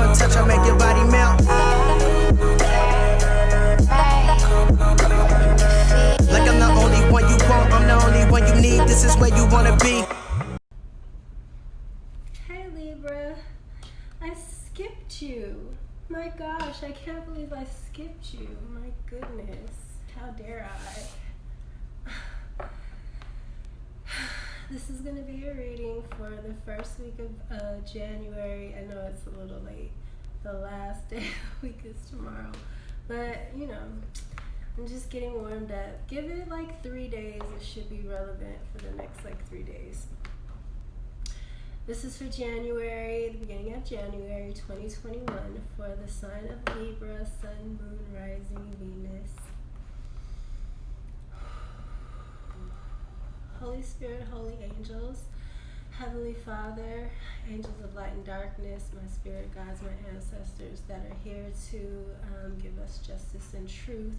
One touch, I make your body melt. Like I'm the only one you want, I'm the only one you need. This is where you wanna be. Hey Libra, I skipped you. My gosh, I can't believe I skipped you. My goodness, how dare I? This is going to be a reading for the first week of January. I know it's a little late. The last day of the week is tomorrow. But, you know, I'm just getting warmed up. Give it like 3 days. It should be relevant for the next like 3 days. This is for January, the beginning of January 2021, for the sign of Libra, Sun, Moon, Rising, Venus. Holy Spirit, holy angels, Heavenly Father, angels of light and darkness, my spirit guides, my ancestors that are here to give us justice and truth.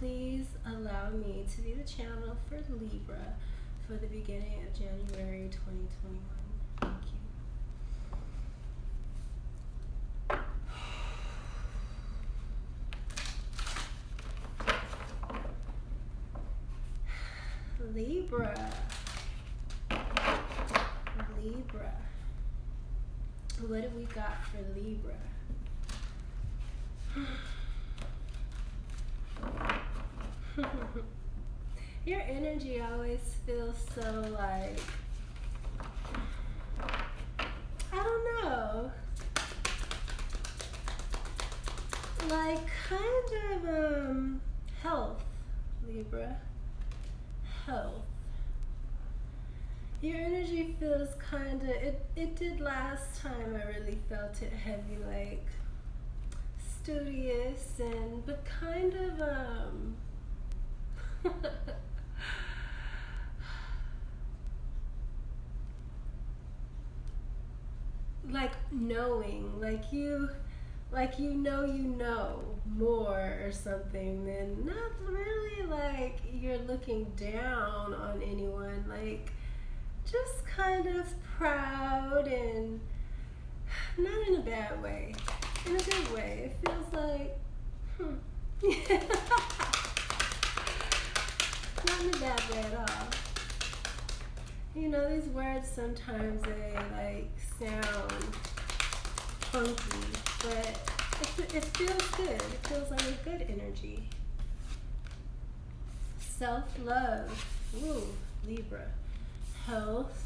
Please allow me to be the channel for Libra for the beginning of January 2021. Thank you. Libra. Libra. What do we got for Libra? Your energy always feels so like, I don't know, like kind of health, Libra, health. Your energy feels kind of, it did last time. I really felt it heavy, like studious and, but kind of like knowing, like you know more or something, than not really like you're looking down on anyone, like just kind of proud, and not in a bad way, in a good way. It feels like not in a bad way at all. You know, these words sometimes they like sound funky, but it feels good. It feels like a good energy. Self-love. Ooh, Libra. Health,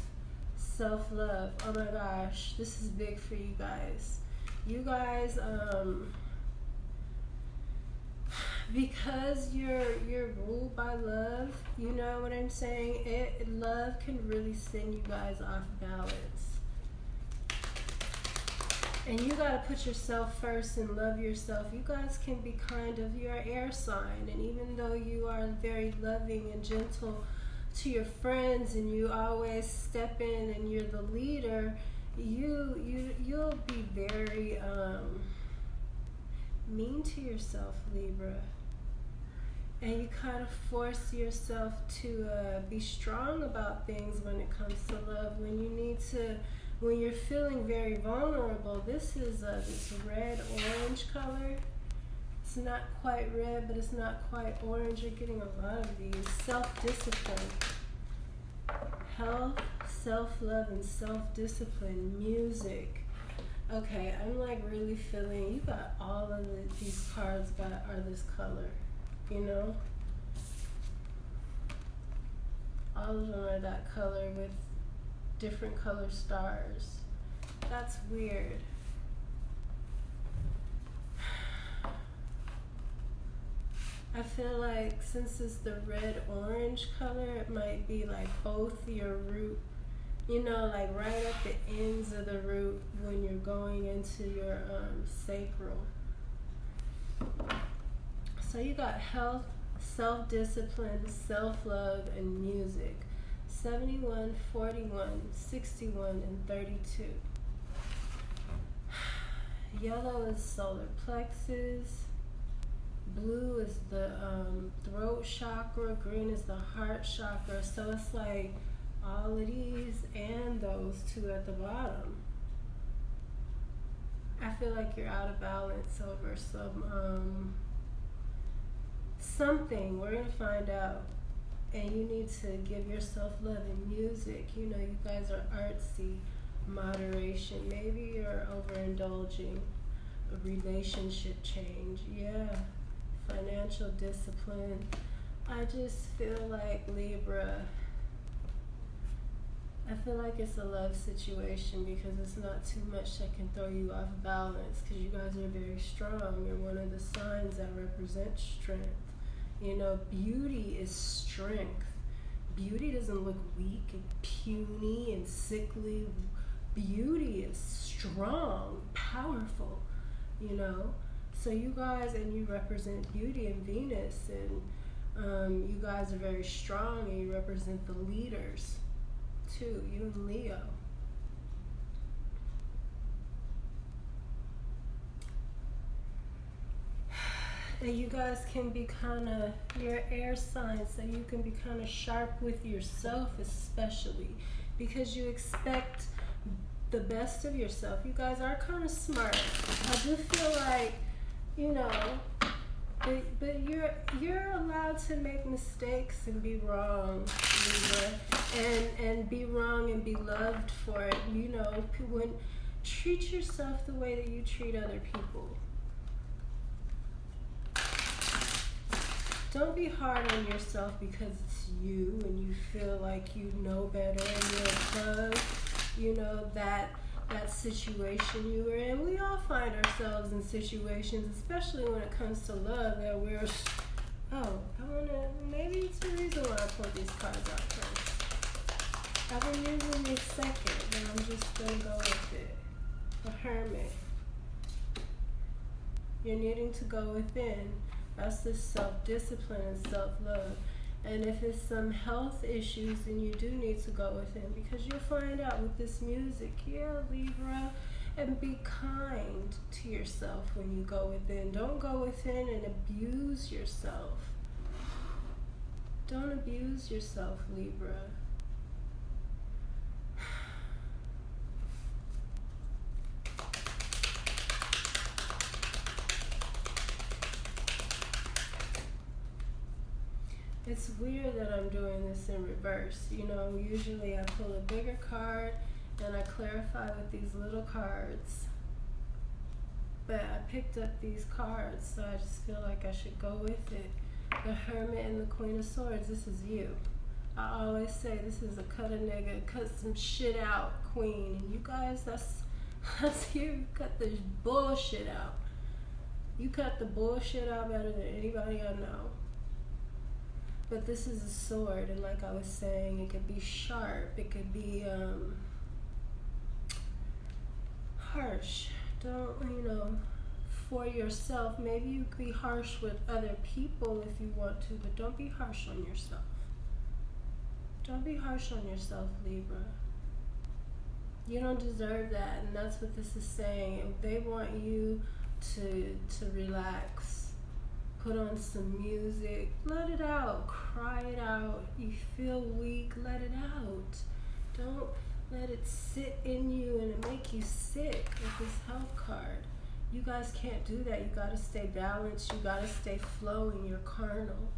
self-love. Oh my gosh, this is big for you guys. You guys, because you're ruled by love, you know what I'm saying? Love can really send you guys off balance. And you gotta put yourself first and love yourself. You guys can be kind of, you're an air sign, and even though you are very loving and gentle to your friends, and you always step in and you're the leader, you'll be very mean to yourself, Libra. And you kind of force yourself to be strong about things when it comes to love. When you need to, when you're feeling very vulnerable, this is this red-orange color. It's not quite red, but it's not quite orange. You're getting a lot of these. Self-discipline. Health, self-love, and self-discipline. Music. Okay, I'm like really feeling, you got all of these cards are this color, you know? All of them are that color with different color stars. That's weird. I feel like since it's the red-orange color, it might be like both your root, you know, like right at the ends of the root when you're going into your sacral. So you got health, self-discipline, self-love, and music. 71, 41, 61, and 32. Yellow is solar plexus. Blue is the throat chakra. Green is the heart chakra. So it's like all of these and those two at the bottom. I feel like you're out of balance over something. We're gonna find out. And you need to give yourself love in music. You know, you guys are artsy. Moderation. Maybe you're overindulging. A relationship change. Yeah. Financial discipline. I just feel like Libra. I feel like it's a love situation because it's not too much that can throw you off balance because you guys are very strong. You're one of the signs that represent strength. You know, beauty is strength. Beauty doesn't look weak and puny and sickly. Beauty is strong, powerful, you know. So you guys, and you represent beauty and Venus, and you guys are very strong, and you represent the leaders, too, you and Leo. And you guys can be kind of, you're air signs, so you can be kind of sharp with yourself, especially because you expect the best of yourself. You guys are kind of smart. I do feel like, you know, but you're allowed to make mistakes and be wrong, Libra, and be wrong and be loved for it. You know, treat yourself the way that you treat other people. Don't be hard on yourself because it's you and you feel like you know better and you're above, you know, that situation you were in. We all find ourselves in situations, especially when it comes to love, that we're, maybe it's the reason why I pulled these cards out first. I've been using these second, but I'm just going to go with it. The Hermit. You're needing to go within. That's the self-discipline and self-love. And if it's some health issues, then you do need to go within because you'll find out with this music. Yeah, Libra. And be kind to yourself when you go within. Don't go within and abuse yourself. Don't abuse yourself, Libra. It's weird that I'm doing this in reverse. You know, usually I pull a bigger card and I clarify with these little cards. But I picked up these cards, so I just feel like I should go with it. The Hermit and the Queen of Swords, this is you. I always say this is a cut a nigga, cut some shit out queen. And you guys, that's you. You cut the bullshit out. You cut the bullshit out better than anybody I know. But this is a sword, and like I was saying, it could be sharp, it could be harsh. Don't, you know, for yourself, maybe you could be harsh with other people if you want to, but don't be harsh on yourself. Don't be harsh on yourself, Libra. You don't deserve that, and that's what this is saying. They want you to relax. Put on some music, let it out, cry it out. You feel weak, let it out. Don't let it sit in you and it make you sick with this health card. You guys can't do that. You gotta stay balanced, you gotta stay flowing, you're carnal.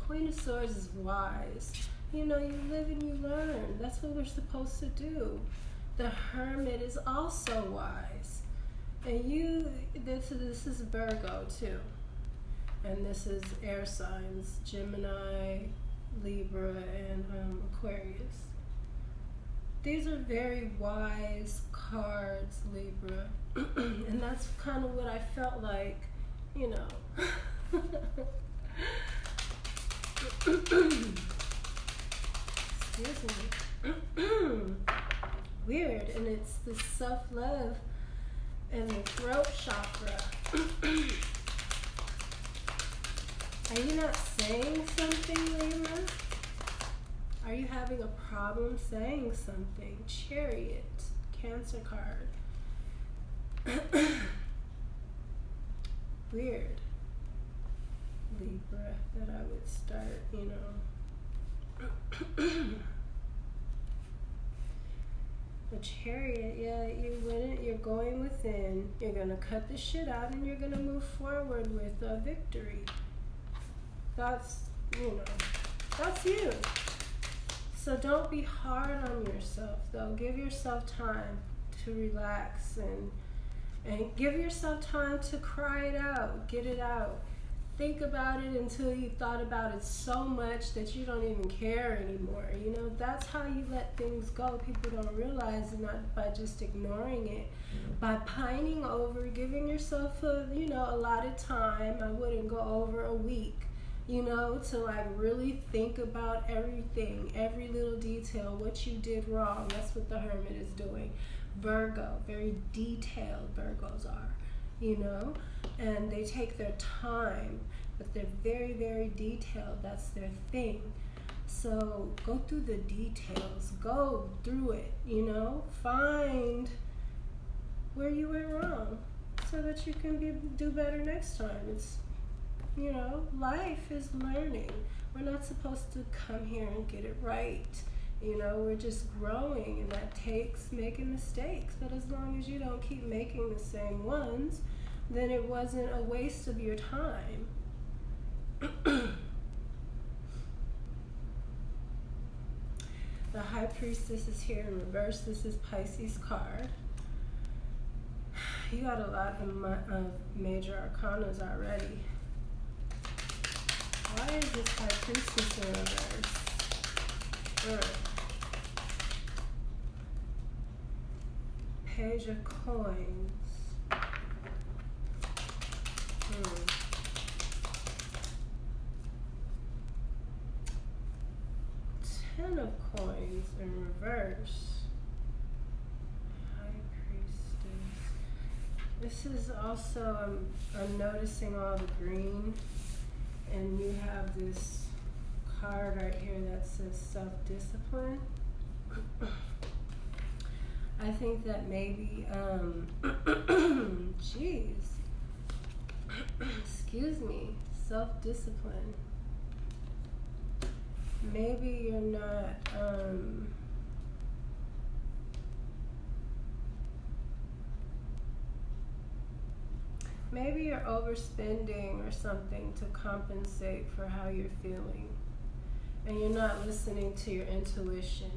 Queen of Swords is wise. You know, you live and you learn. That's what we're supposed to do. The Hermit is also wise. And this is Virgo too. And this is air signs, Gemini, Libra, and Aquarius. These are very wise cards, Libra. And that's kind of what I felt like, you know. Excuse me. Weird, and it's the self-love and the throat chakra. Are you not saying something, Libra? Are you having a problem saying something? Chariot, Cancer card. Weird, Libra, that I would start, you know. The Chariot, yeah, you're going within. You're going to cut the shit out and you're going to move forward with a victory. That's, that's you. So don't be hard on yourself, though. Give yourself time to relax and give yourself time to cry it out, get it out. Think about it until you thought about it so much that you don't even care anymore. That's how you let things go. People don't realize it, not by just ignoring it, by pining over, giving yourself a lot of time. I wouldn't go over a week, to like really think about everything, every little detail, what you did wrong. That's what the Hermit is doing. Virgo, very detailed Virgos are, and they take their time, but they're very, very detailed. That's their thing. So go through the details, go through it, find where you went wrong so that you can do better next time. It's, life is learning. We're not supposed to come here and get it right. We're just growing, and that takes making mistakes. But as long as you don't keep making the same ones, then it wasn't a waste of your time. The High Priestess is here in reverse. This is Pisces card. You got a lot of major arcanas already. Why is this High Priestess in reverse? Page of Coins. Ten of Coins in reverse. High Priestess. This is also, I'm noticing all the green, and you have this card right here that says self-discipline. I think that maybe, excuse me, self-discipline. Maybe you're not, maybe you're overspending or something to compensate for how you're feeling. And you're not listening to your intuition.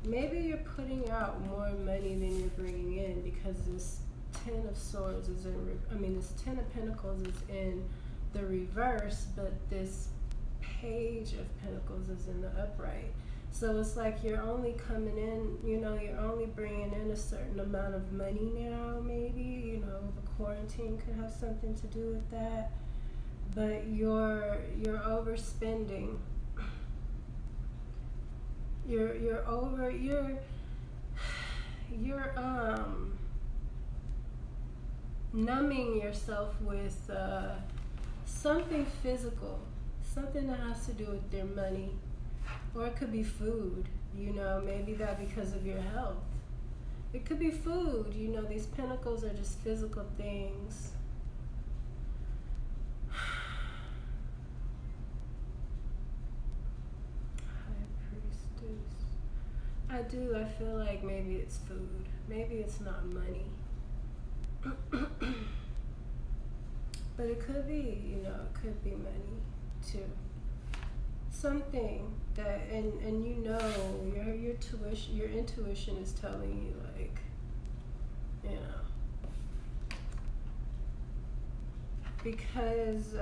Maybe you're putting out more money than you're bringing in, because this Ten of Swords is this Ten of Pentacles is in the reverse, but this Page of Pentacles is in the upright. So it's like you're only coming in, you're only bringing in a certain amount of money now, maybe, the quarantine could have something to do with that. But you're overspending. You're numbing yourself with something physical, something that has to do with your money, or it could be food, maybe that because of your health. It could be food, these pentacles are just physical things. I feel like maybe it's food. Maybe it's not money. But it could be, it could be money too. Something that, and your intuition is telling you, like, because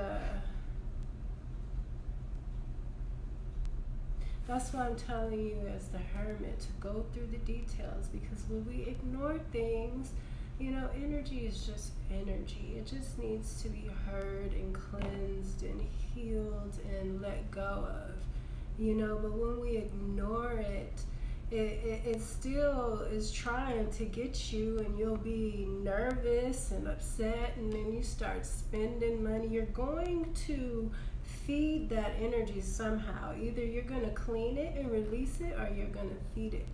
that's why I'm telling you as the Hermit to go through the details, because when we ignore things, energy is just energy. It just needs to be heard and cleansed and healed and let go of, but when we ignore it, it still is trying to get you, and you'll be nervous and upset, and then you start spending money. You're going to feed that energy somehow. Either you're going to clean it and release it, or you're going to feed it.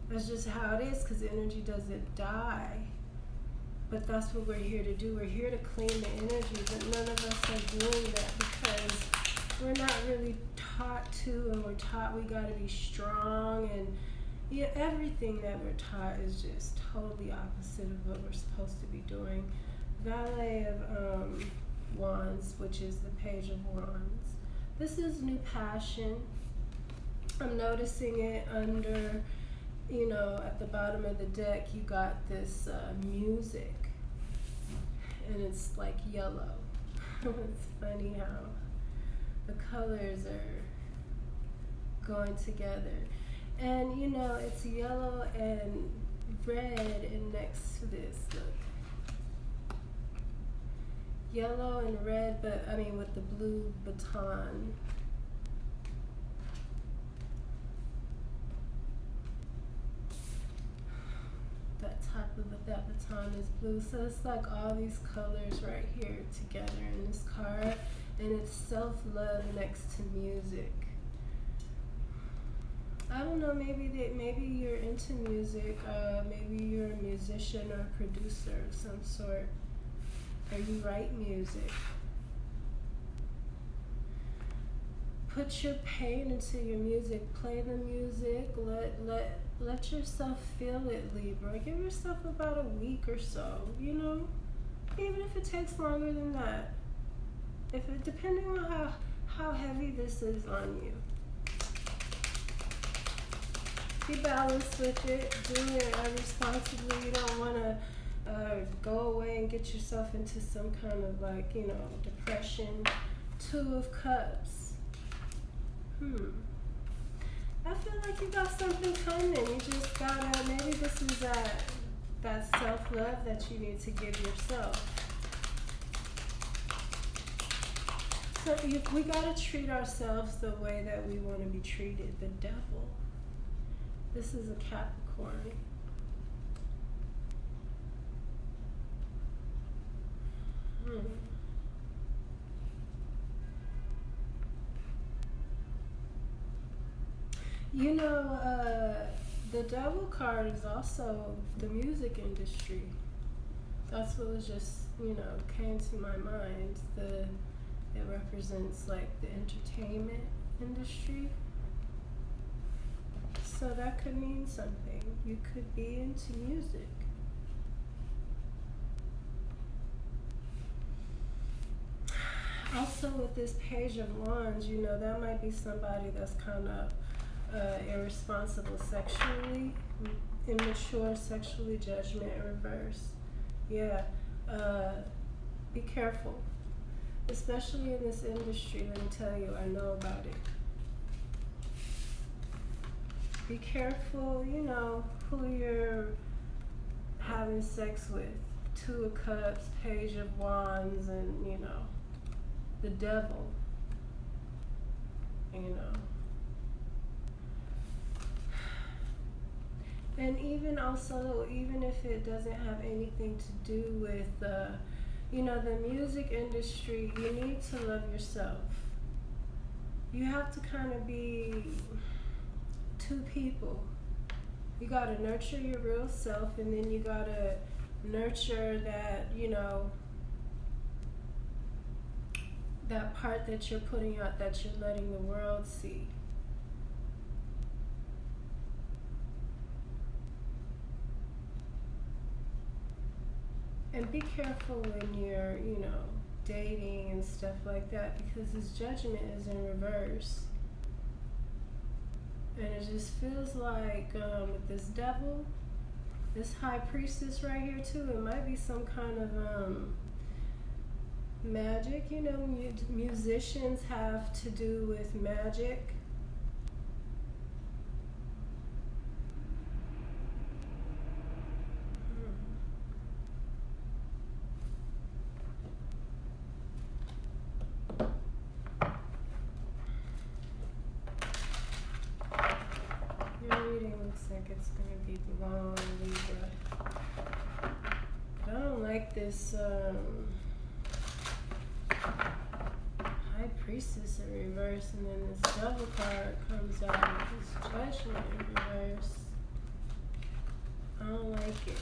That's just how it is, because energy doesn't die. But that's what we're here to do. We're here to clean the energy, but none of us are doing that because we're not really taught to, and we're taught we got to be strong and Yeah, everything that we're taught is just totally opposite of what we're supposed to be doing. Valet of Wands, which is the Page of Wands. This is new passion. I'm noticing it under, at the bottom of the deck, you got this music, and it's like yellow. It's funny how the colors are going together. And it's yellow and red, and next to this, look. Yellow and red, but with the blue baton. That baton is blue. So it's like all these colors right here together in this card, and it's self-love next to music. I don't know, maybe you're into music, maybe you're a musician or a producer of some sort, or you write music. Put your pain into your music, play the music, let yourself feel it, Libra. Give yourself about a week or so, even if it takes longer than that. Depending on how heavy this is on you. Be balanced with it, do it responsibly. You don't want to go away and get yourself into some kind of depression. 2 of Cups. I feel like you got something coming. You just gotta, maybe this is that self-love that you need to give yourself. So we gotta treat ourselves the way that we want to be treated. The Devil. This is a Capricorn. The Devil card is also the music industry. That's what was just, came to my mind. It represents like the entertainment industry. So that could mean something. You could be into music. Also with this Page of Wands, that might be somebody that's kind of irresponsible sexually, immature sexually, Judgment in reverse. Yeah, be careful. Especially in this industry, let me tell you, I know about it. Be careful, who you're having sex with. 2 of Cups, Page of Wands, and, the Devil. And even if it doesn't have anything to do with, the music industry, you need to love yourself. You have to kind of be 2 people. You gotta nurture your real self, and then you gotta nurture that, that part that you're putting out, that you're letting the world see. And be careful when you're, dating and stuff like that, because this Judgment is in reverse. And it just feels like with this Devil, this High Priestess right here too, it might be some kind of magic. Musicians have to do with magic. Looks like it's going to be long, Libra. But I don't like this High Priestess in reverse, and then this Devil card comes out with this Judgment in reverse. I don't like it.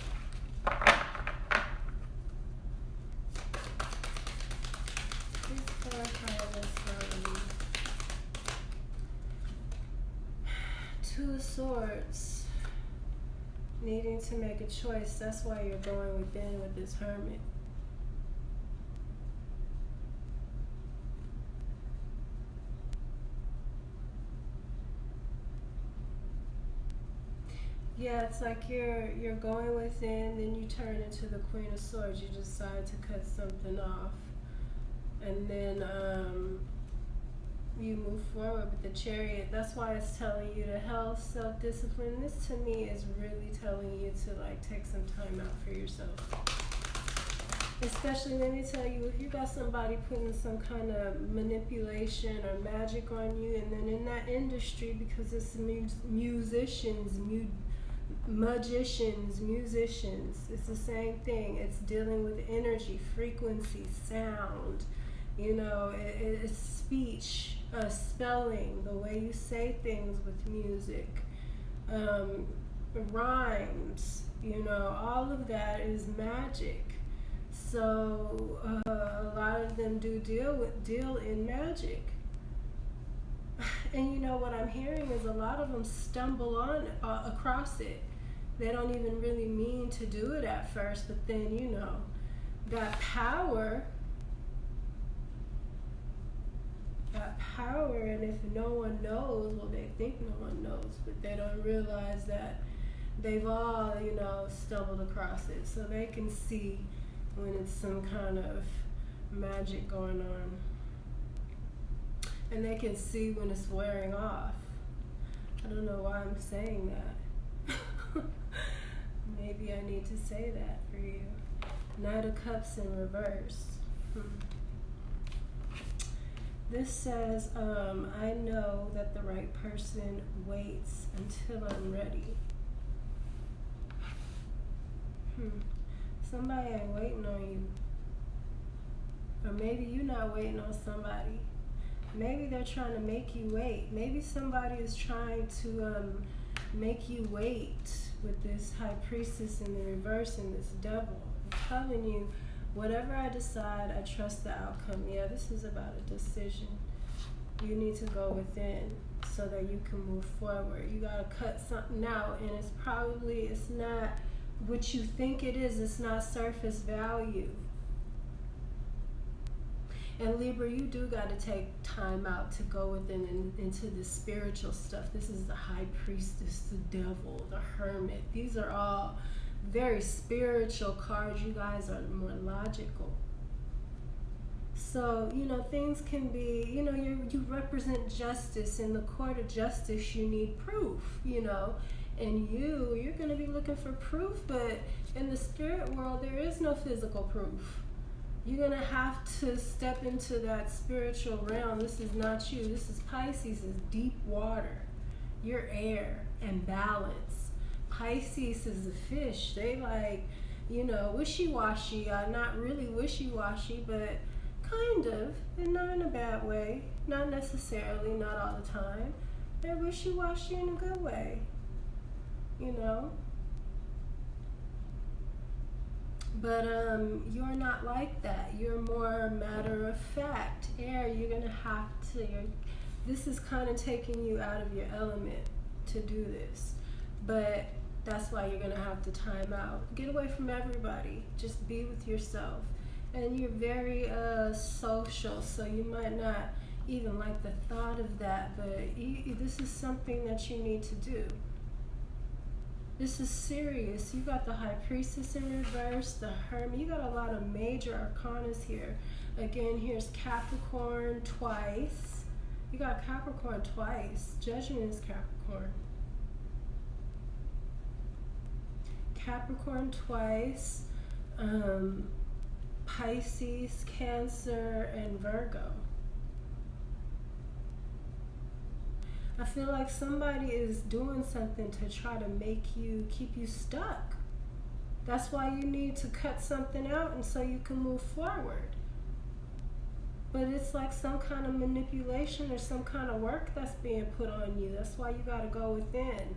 Please clarify this for me. 2 of Swords. Needing to make a choice. That's why you're going within with this Hermit. Yeah, it's like you're going within, then you turn into the Queen of Swords. You decide to cut something off, and then you move forward with the Chariot. That's why it's telling you to health, self-discipline. This to me is really telling you to like take some time out for yourself. Especially, let me tell you, if you got somebody putting some kind of manipulation or magic on you, and then in that industry, because it's musicians, magicians, musicians, it's the same thing. It's dealing with energy, frequency, sound, you know, it's speech, spelling, the way you say things with music, rhymes, you know, all of that is magic. So a lot of them do deal in magic. And you know what I'm hearing is a lot of them stumble on across it. They don't even really mean to do it at first, but then, you know, that power, and if no one knows, well, they think no one knows, but they don't realize that they've all, you know, stumbled across it. So they can see when it's some kind of magic going on. And they can see when it's wearing off. I don't know why I'm saying that. Maybe I need to say that for you. Knight of Cups in reverse. This says, I know that the right person waits until I'm ready. Somebody ain't waiting on you. Or maybe you're not waiting on somebody. Maybe they're trying to make you wait. Maybe somebody is trying to make you wait with this High Priestess in the reverse and this Devil. I'm telling you, whatever I decide, I trust the outcome. Yeah, this is about a decision. You need to go within so that you can move forward. You gotta cut something out, and it's not what you think it is. It's not surface value. And Libra, you do got to take time out to go within and into the spiritual stuff. This is the High Priestess, the Devil, the Hermit. These are all very spiritual cards. You guys are more logical. So, you know, things can be, you know, you represent justice. In the court of justice, you need proof, you know. And you're going to be looking for proof, but in the spirit world, there is no physical proof. You're going to have to step into that spiritual realm. This is not you. This is Pisces. It's deep water. You're air and balance. Pisces is the fish. They like, you know, wishy-washy. Not really wishy-washy, but kind of. And not in a bad way. Not necessarily, not all the time. They're wishy-washy in a good way. You know? But you're not like that. You're more matter of fact. Air, you're going to have to, this is kind of taking you out of your element to do this. But that's why you're going to have to time out. Get away from everybody. Just be with yourself. And you're very social, so you might not even like the thought of that, but this is something that you need to do. This is serious. You got the High Priestess in reverse, the Hermit. You got a lot of major arcanas here. Again, here's Capricorn twice. You got Capricorn twice. Judgment is Capricorn. Capricorn twice. Pisces, Cancer, and Virgo. I feel like somebody is doing something to try to keep you stuck. That's why you need to cut something out and so you can move forward. But it's like some kind of manipulation or some kind of work that's being put on you. That's why you got to go within.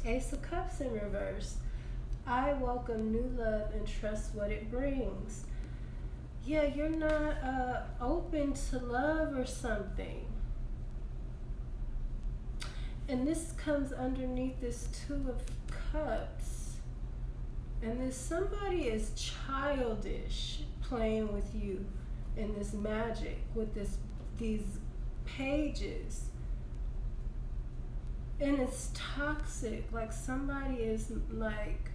Ace of Cups in reverse. I welcome new love and trust what it brings. yeah, you're not open to love or something. And this comes underneath this Two of Cups. And this somebody is childish playing with you in this magic with these pages. And it's toxic. Like somebody is like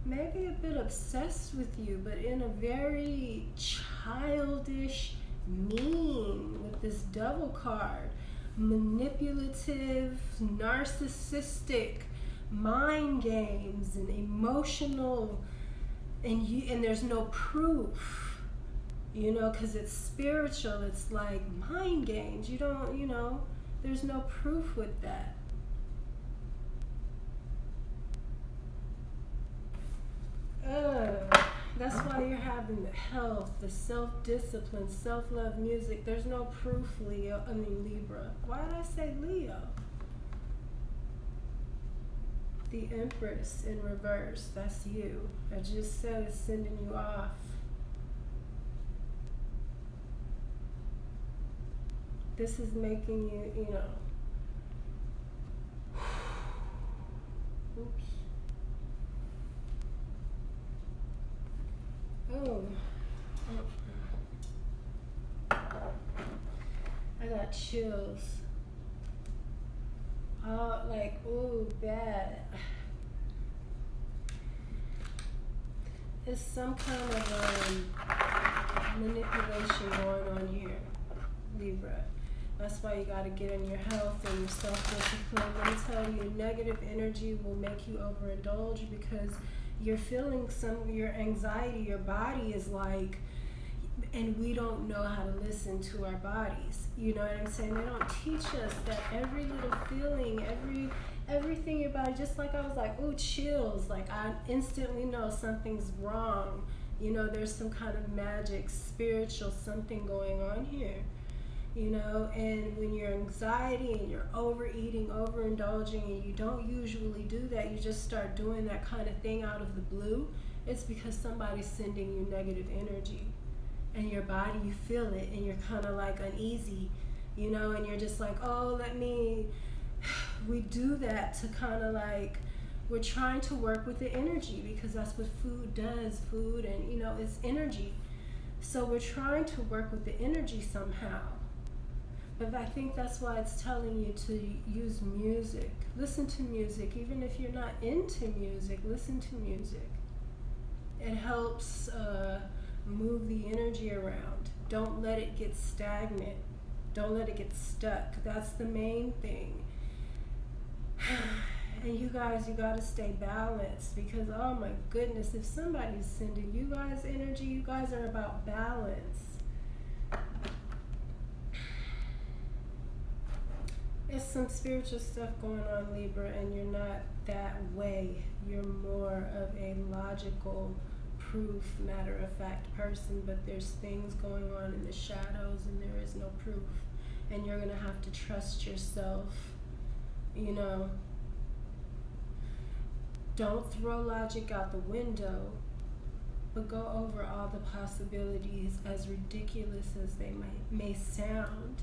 maybe a bit obsessed with you, but in a very childish, mean with this Devil card. Manipulative, narcissistic, mind games and emotional, and there's no proof, you know, because it's spiritual. It's like mind games. You don't, you know, there's no proof with that. That's why you're having the health, the self-discipline, self-love music. There's no proof, Libra. Why did I say Leo? The Empress in reverse, that's you. I just said it's sending you off. This is making you, you know. Oops. Oh. I got chills. Oh, like, ooh, bad. It's some kind of manipulation going on here, Libra. That's why you got to get in your health and your self-discipline. Let me tell you, negative energy will make you overindulge because you're feeling your anxiety, your body is like, and we don't know how to listen to our bodies. You know what I'm saying? They don't teach us that every little feeling, everything your body, just like I was like, ooh, chills. Like I instantly know something's wrong. You know, there's some kind of magic, spiritual something going on here. You know, and when you're anxiety and you're overeating, overindulging, and you don't usually do that, you just start doing that kind of thing out of the blue, it's because somebody's sending you negative energy. And your body, you feel it, and you're kind of like uneasy, you know, and you're just like, oh, we do that to kind of like, we're trying to work with the energy because that's what food does, food, and, you know, it's energy. So we're trying to work with the energy somehow. But I think that's why it's telling you to use music. Listen to music. Even if you're not into music, listen to music. It helps move the energy around. Don't let it get stagnant. Don't let it get stuck. That's the main thing. And you guys, you got to stay balanced because, oh my goodness, if somebody's sending you guys energy, you guys are about balance. There's some spiritual stuff going on, Libra, and you're not that way. You're more of a logical, proof, matter-of-fact person, but there's things going on in the shadows and there is no proof. And you're going to have to trust yourself, you know. Don't throw logic out the window, but go over all the possibilities, as ridiculous as they may sound.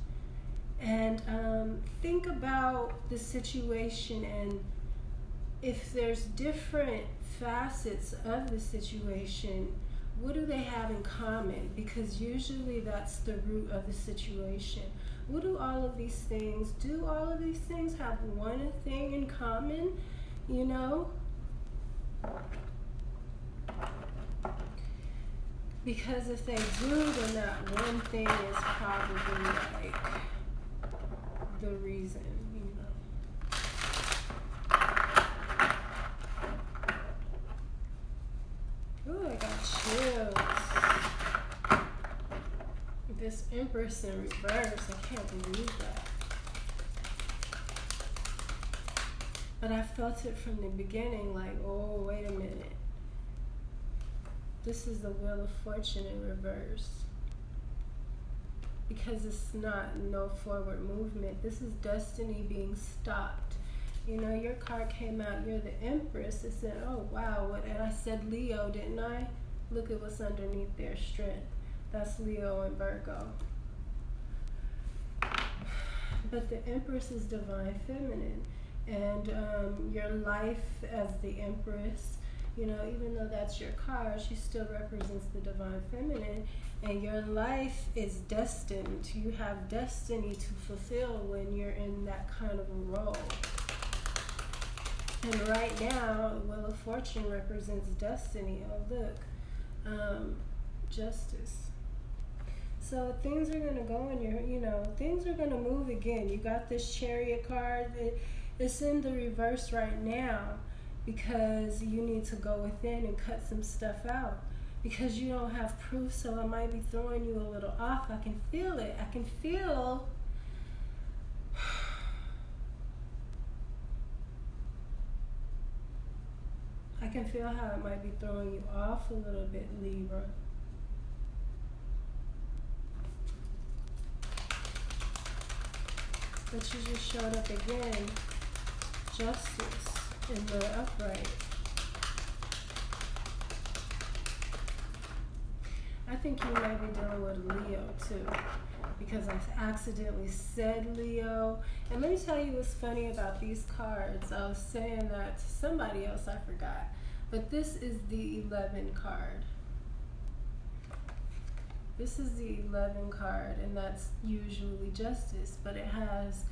And think about the situation, and if there's different facets of the situation, what do they have in common? Because usually that's the root of the situation. What do all of these things have one thing in common? You know? Because if they do, then that one thing is probably like the reason, you know. Ooh, I got chills. This Empress in reverse, I can't believe that. But I felt it from the beginning, like, oh, wait a minute. This is the Wheel of Fortune in reverse. Because it's not no forward movement. This is destiny being stopped. You know, your card came out, you're the Empress. It said, oh, wow. And I said Leo, didn't I? Look at what's underneath their strength. That's Leo and Virgo. But the Empress is divine feminine. And your life as the Empress, you know, even though that's your card, she still represents the divine feminine. And your life is destined. You have destiny to fulfill when you're in that kind of a role. And right now, Wheel of Fortune represents destiny. Oh, look, justice. So things are going to go in your, you know, things are going to move again. You got this Chariot card. It's in the reverse right now because you need to go within and cut some stuff out because you don't have proof, so it might be throwing you a little off. I can feel it. I can feel how it might be throwing you off a little bit, Libra. But you just showed up again, justice in the upright. I think you might be dealing with Leo too, because I accidentally said Leo. And let me tell you what's funny about these cards. I was saying that to somebody else, I forgot. But this is the 11 card. This is the 11 card, and that's usually justice, but it has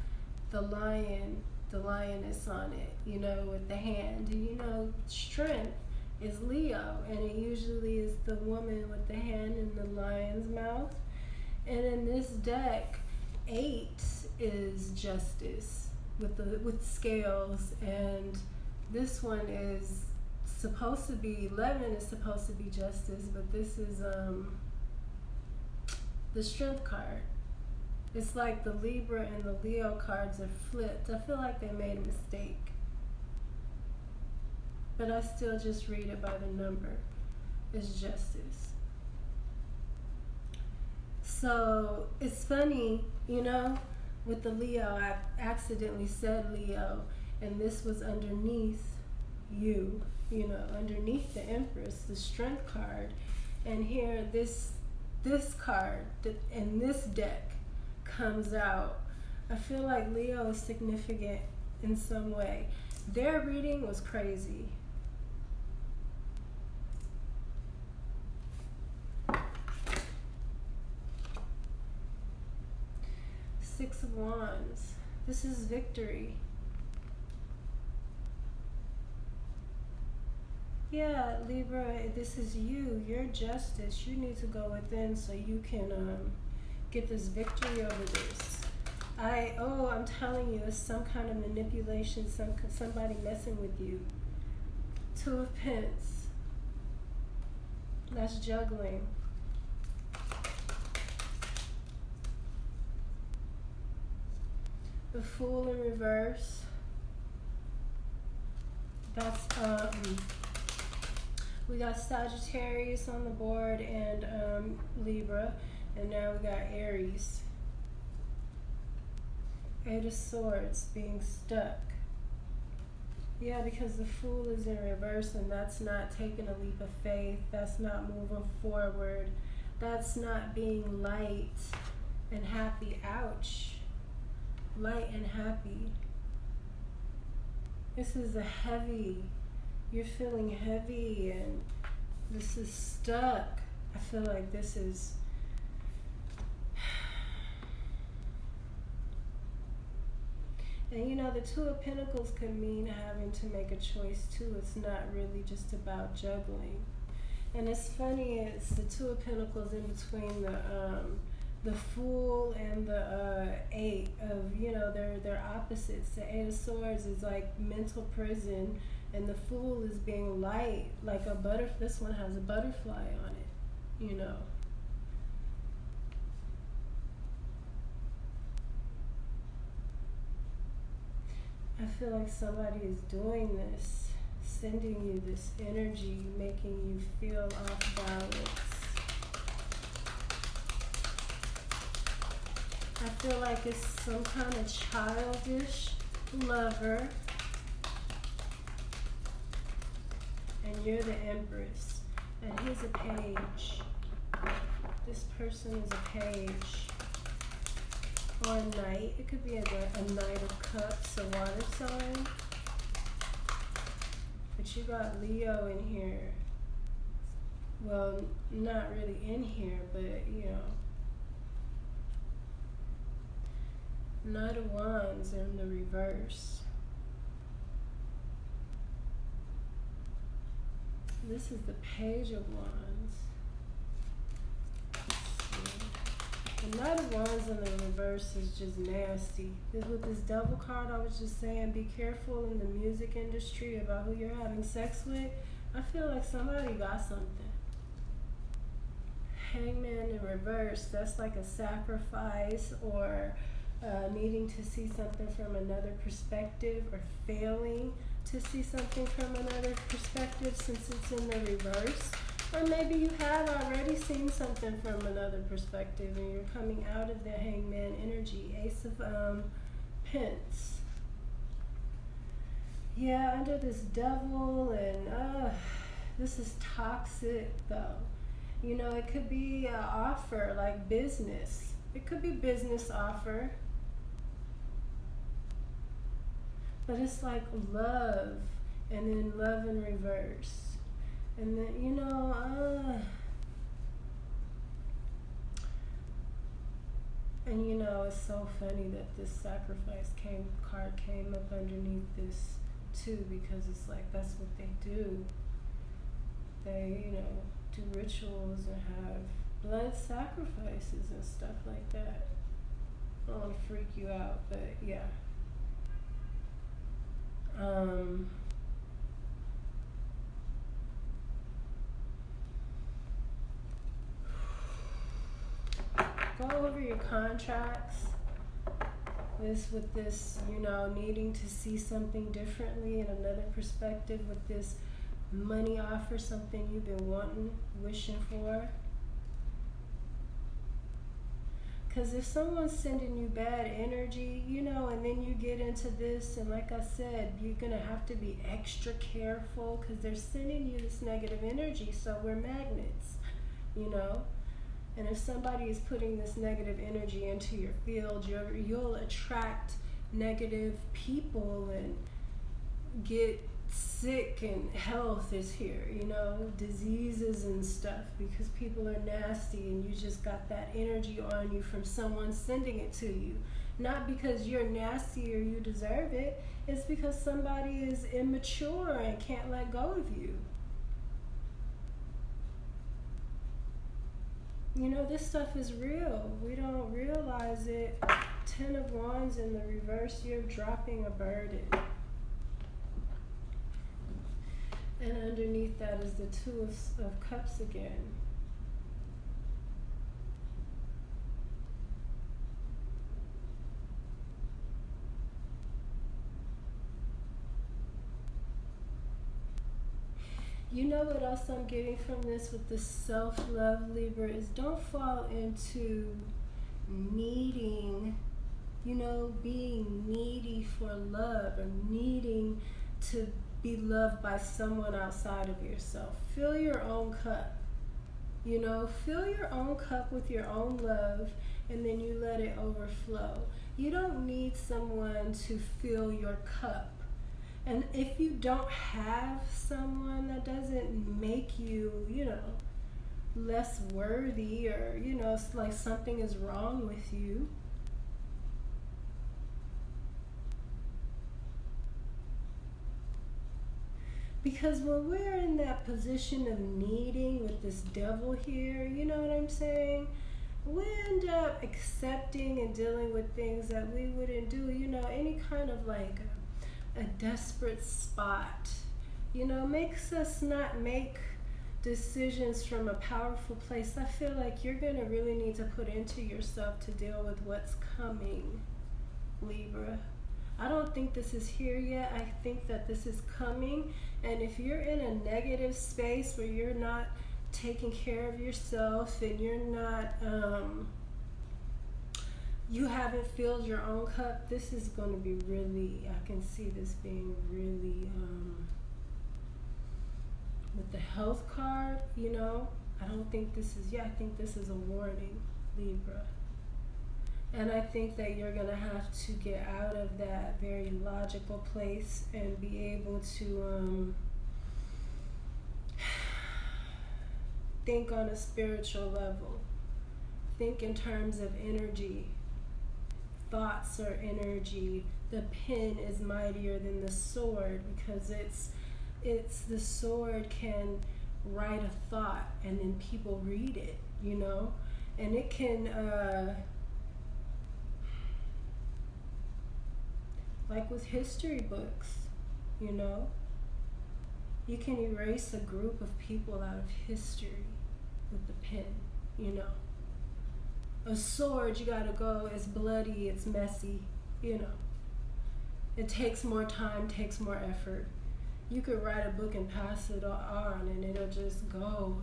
the lioness on it, you know, with the hand. And you know, strength is Leo, and it usually is the woman with the hand in the lion's mouth. And in this deck, 8 is justice with scales, and this one is supposed to be 11 is supposed to be justice, but this is the strength card. It's like the Libra and the Leo cards are flipped. I feel like they made a mistake. But I still just read it by the number. It's justice. So it's funny, you know, with the Leo, I accidentally said Leo, and this was underneath you know, underneath the Empress, the strength card. And here, this card in this deck comes out. I feel like Leo is significant in some way. Their reading was crazy. Six of Wands. This is victory. Yeah, Libra, this is you. Your justice. You need to go within so you can get this victory over this. I'm telling you, it's some kind of manipulation, somebody messing with you. 2 of Pentacles. That's juggling. The Fool in reverse. That's we got Sagittarius on the board and Libra, and now we got Aries. 8 of Swords being stuck. Yeah, because the Fool is in reverse, and that's not taking a leap of faith. That's not moving forward. That's not being light and happy. Ouch. Light and happy. This is a heavy. You're feeling heavy, and this is stuck. I feel like this is... And you know, the 2 of Pentacles could mean having to make a choice too. It's not really just about juggling. And it's funny, it's the 2 of Pentacles in between the Fool and the 8 of, you know, they're opposites. The 8 of Swords is like mental prison, and the Fool is being light, like a butterfly. This one has a butterfly on it, you know. I feel like somebody is doing this, sending you this energy, making you feel off balance. I feel like it's some kind of childish lover, and you're the Empress. And he's a page. This person is a page. Or a knight. It could be a knight of cups, a water sign. But you got Leo in here. Well, not really in here, but you know. Knight of Wands in the reverse. This is the Page of Wands. The Knight of Wands in the reverse is just nasty. With this Devil card, I was just saying, be careful in the music industry about who you're having sex with. I feel like somebody got something. Hangman in reverse, that's like a sacrifice or needing to see something from another perspective or failing to see something from another perspective since it's in the reverse. Or maybe you have already seen something from another perspective and you're coming out of the Hangman energy. Ace of Pence. Yeah, under this Devil, and this is toxic though. You know, it could be an offer, like business. It could be business offer. But it's like love, and then love in reverse. And then, you know, and you know, it's so funny that this sacrifice card came up underneath this too, because it's like, that's what they do. They, you know, do rituals and have blood sacrifices and stuff like that. I don't want to freak you out, but yeah. Go over your contracts. With this, you know, needing to see something differently in another perspective with this money offer, something you've been wanting, wishing for. Because if someone's sending you bad energy, you know, and then you get into this, and like I said, you're going to have to be extra careful because they're sending you this negative energy, so we're magnets, you know. And if somebody is putting this negative energy into your field, you'll attract negative people and get sick, and health is here, you know, diseases and stuff, because people are nasty and you just got that energy on you from someone sending it to you. Not because you're nasty or you deserve it, it's because somebody is immature and can't let go of you. You know, this stuff is real. We don't realize it. 10 of Wands in the reverse, you're dropping a burden. And underneath that is the 2 of Cups again. You know what else I'm getting from this with the self-love, Libra, is don't fall into needing, you know, being needy for love or needing to be loved by someone outside of yourself. Fill your own cup. You know, fill your own cup with your own love, and then you let it overflow. You don't need someone to fill your cup. And if you don't have someone, that doesn't make you, you know, less worthy, or, you know, it's like something is wrong with you. Because when we're in that position of needing with this Devil here, you know what I'm saying? We end up accepting and dealing with things that we wouldn't do, you know, any kind of like a desperate spot, you know, makes us not make decisions from a powerful place. I feel like you're going to really need to put into yourself to deal with what's coming, Libra. I don't think this is here yet. I think that this is coming. And if you're in a negative space where you're not taking care of yourself and you're not, you haven't filled your own cup, this is going to be really, I can see this being really, with the health card, I don't think this is, I think this is a warning, Libra. And I think that you're going to have to get out of that very logical place and be able to think on a spiritual level. Think in terms of energy. Thoughts are energy. The pen is mightier than the sword, because it's the sword can write a thought and then people read it, and it can like with history books, you can erase a group of people out of history with the pen, A sword, you gotta go, it's bloody, it's messy, It takes more time, takes more effort. You could write a book and pass it on and it'll just go,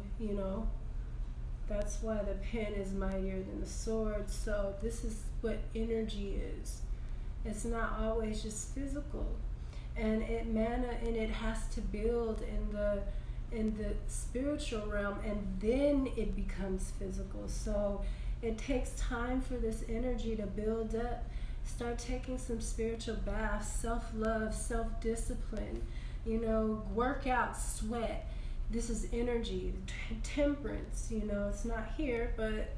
That's why the pen is mightier than the sword. So this is what energy is. It's not always just physical. And it has to build in the spiritual realm, and then it becomes physical. So it takes time for this energy to build up. Start taking some spiritual baths, self-love, self-discipline, work out, sweat. This is energy, temperance, it's not here, but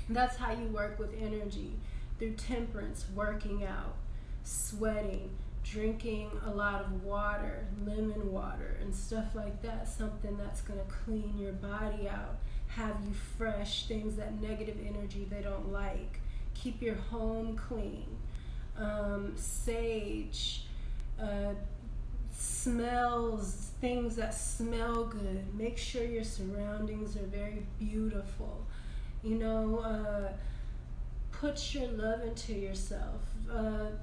that's how you work with energy, through temperance, working out, sweating, drinking a lot of water, lemon water and stuff like that, something that's going to clean your body out, have you fresh, things that negative energy they don't like. Keep your home clean. Sage, smells, things that smell good. Make sure your surroundings are very beautiful. Put your love into yourself.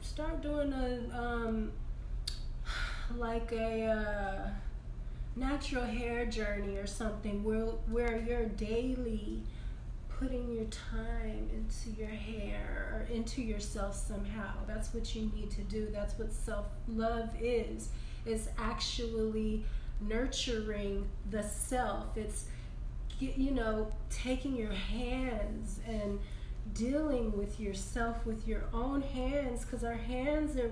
Start doing a natural hair journey or something where you're daily putting your time into your hair or into yourself somehow. That's what you need to do. That's what self-love is. It's actually nurturing the self. It's, taking your hands and dealing with yourself with your own hands, because our hands are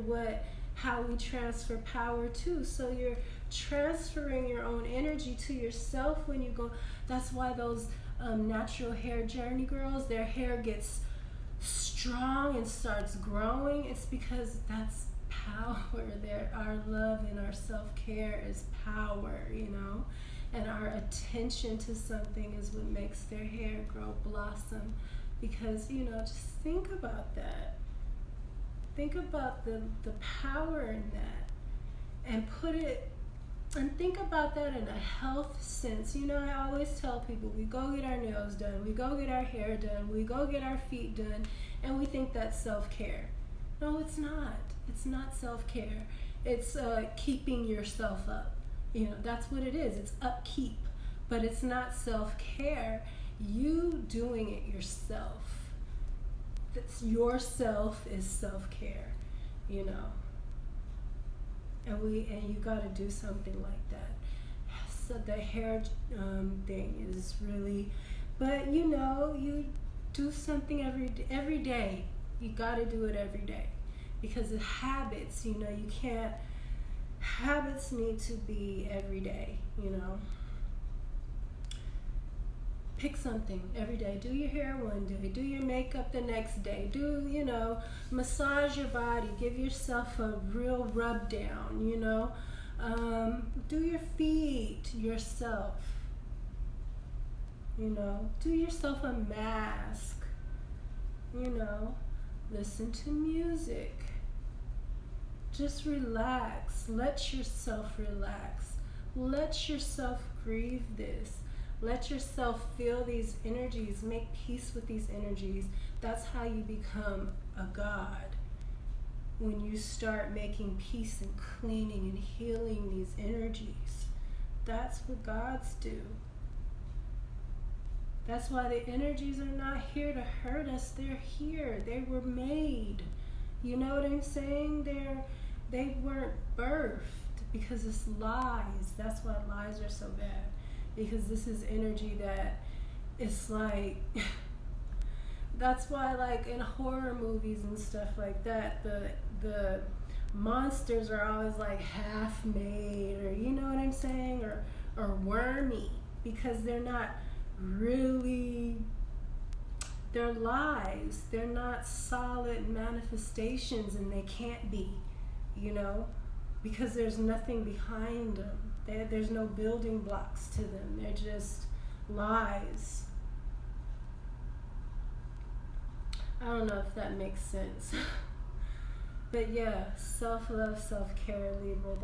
how we transfer power to. So you're transferring your own energy to yourself when you go. That's why those natural hair journey girls, their hair gets strong and starts growing. It's because that's power. Our love and our self-care is power, and our attention to something is what makes their hair grow, blossom. Because, just think about that. Think about the power in that, and think about that in a health sense. I always tell people, we go get our nails done, we go get our hair done, we go get our feet done, and we think that's self-care. No, it's not. It's not self-care. It's keeping yourself up. That's what it is. It's upkeep, but it's not self-care. You doing it yourself. Yourself is self-care, and you got to do something like that. So the hair thing is really, but you do something every day. You got to do it every day, because the habits, you can't. Habits need to be every day, Pick something every day. Do your hair one day. Do your makeup the next day. Massage your body. Give yourself a real rub down, Do your feet yourself, Do yourself a mask, Listen to music. Just relax. Let yourself relax. Let yourself grieve this. Let yourself feel these energies. Make peace with these energies. That's how you become a god. When you start making peace and cleaning and healing these energies. That's what gods do. That's why the energies are not here to hurt us. They're here. They were made. You know what I'm saying? They weren't birthed. because it's lies. That's why lies are so bad, because this is energy that it's like that's why, like, in horror movies and stuff like that, the monsters are always like half made, or you know what I'm saying, or wormy, because they're not really, they're lies. They're not solid manifestations, and they can't be, you know, because there's nothing behind them. There's no building blocks to them. They're just lies. I don't know if that makes sense. But yeah, self-love, self-care, Libra,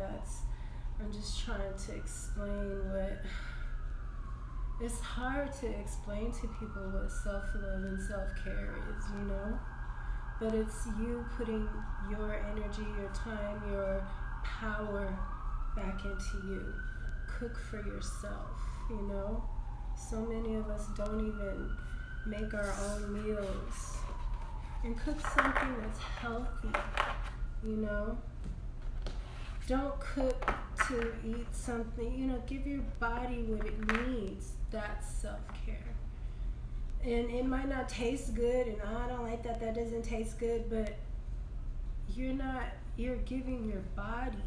I'm just trying to explain what, it's hard to explain to people what self-love and self-care is, you know? But it's you putting your energy, your time, your power back into you. Cook for yourself, you know? So many of us don't even make our own meals. And cook something that's healthy, you know? Don't cook to eat something, you know, give your body what it needs. That's self-care. And it might not taste good, and I don't like that doesn't taste good, but you're giving your body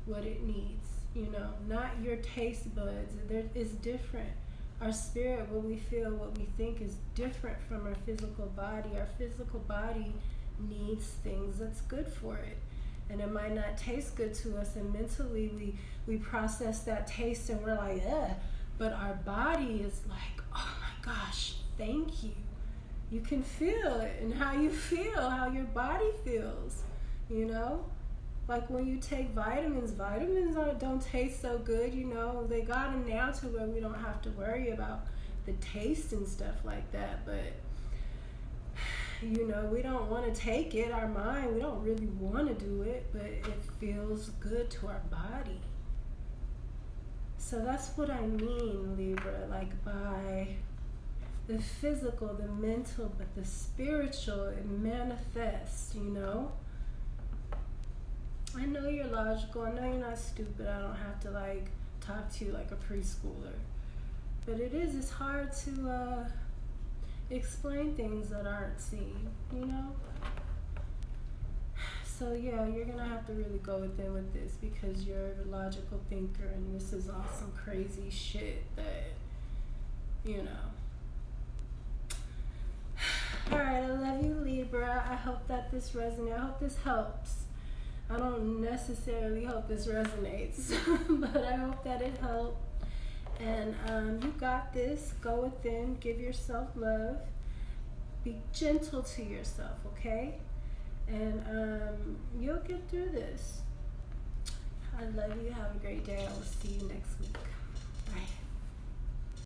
what it needs, you know, not your taste buds. It's different. Our spirit, what we feel, what we think is different from our physical body. Our physical body needs things that's good for it. And it might not taste good to us, and mentally we process that taste and we're like, ugh. But our body is like, oh my gosh, thank you. You can feel it, and how you feel, how your body feels, you know? Like when you take vitamins don't taste so good, you know. They got them now to where we don't have to worry about the taste and stuff like that. But, you know, we don't want to take it. Our mind, we don't really want to do it, but it feels good to our body. So that's what I mean, Libra, like by the physical, the mental, but the spiritual, it manifests, you know. I know you're logical. I know you're not stupid. I don't have to like talk to you like a preschooler. But it's hard to explain things that aren't seen, you know? So yeah, you're gonna have to really go within with this, because you're a logical thinker, and this is all some crazy shit that, you know. Alright, I love you, Libra. I hope that this resonates. I hope this helps. I don't necessarily hope this resonates, but I hope that it helped. And you got this. Go within. Give yourself love. Be gentle to yourself, okay? And you'll get through this. I love you. Have a great day. I will see you next week.